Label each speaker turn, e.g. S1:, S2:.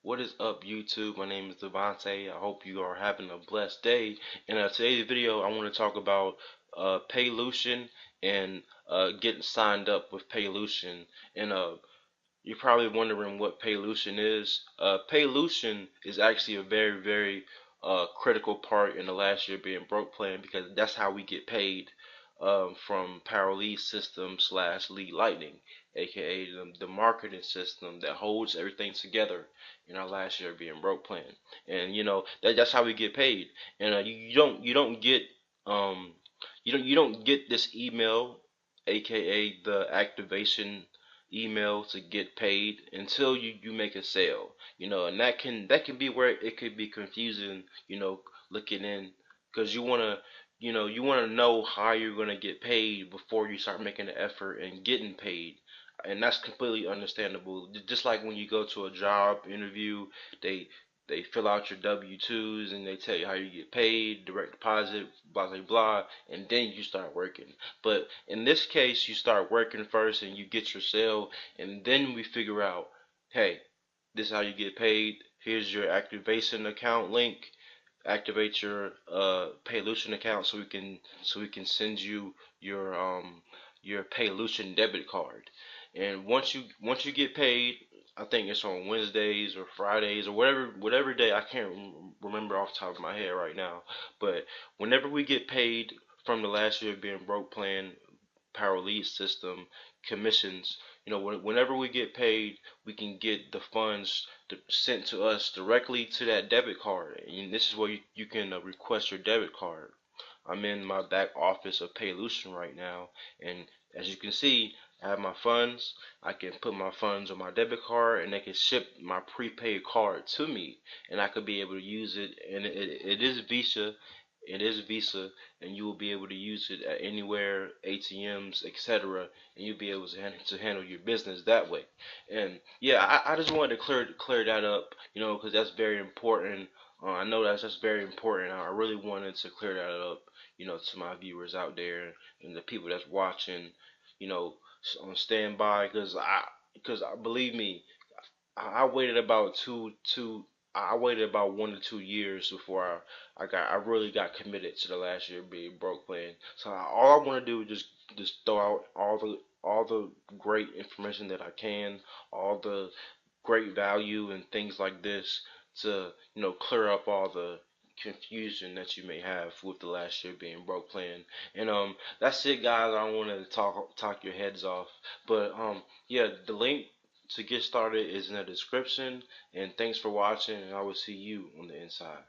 S1: What is up, YouTube? My name is Devontae. I hope you are having a blessed day. In today's video, I want to talk about PAYLUTION and getting signed up with PAYLUTION. And you're probably wondering what PAYLUTION is. PAYLUTION is actually a very critical part in the last year being broke plan, because that's how we get paid from Power system slash Lead Lightning, aka the marketing system that holds everything together in our last year being broke plan. And that's how we get paid. And you don't get um you don't get this email, aka the activation email, to get paid until you make a sale. And that can be where it could be confusing, looking in, because you want to know how you're going to get paid before you start making the effort and getting paid. And that's completely understandable. Just like when you go to a job interview, they they fill out your W-2s and they tell you how you get paid, direct deposit, blah blah blah, and then you start working. But in this case, you start working first and you get your sale, and then we figure out, hey, this is how you get paid. Here's your activation account link. Activate your PAYLUTION account so we can send you your PAYLUTION debit card. And once you get paid, I think it's on Wednesdays or Fridays or whatever day. I can't remember off the top of my head right now. But whenever we get paid from the last year being broke plan, Power Lead system, commissions, whenever we get paid, we can get the funds sent to us directly to that debit card. And this is where you can request your debit card. I'm in my back office of PAYLUTION right now, and as you can see, I have my funds. I can put my funds on my debit card, and they can ship my prepaid card to me, and I could be able to use it. And it is Visa. It is Visa, and you will be able to use it at anywhere, ATMs, etc., and you'll be able to handle your business that way. And yeah, I just wanted to clear that up, because that's very important. I know that's just very important. I really wanted to clear that up, to my viewers out there and the people that's watching, on standby, because believe me, I waited about I waited about 1 to 2 years before I really got committed to the last year being broke plan. So all I want to do is just throw out all the great information that I can, all the great value and things like this, to clear up all the confusion that you may have with the last year being broke plan. And that's it, guys. I don't want to talk your heads off, but yeah, the link to get started is in the description. And thanks for watching, and I will see you on the inside.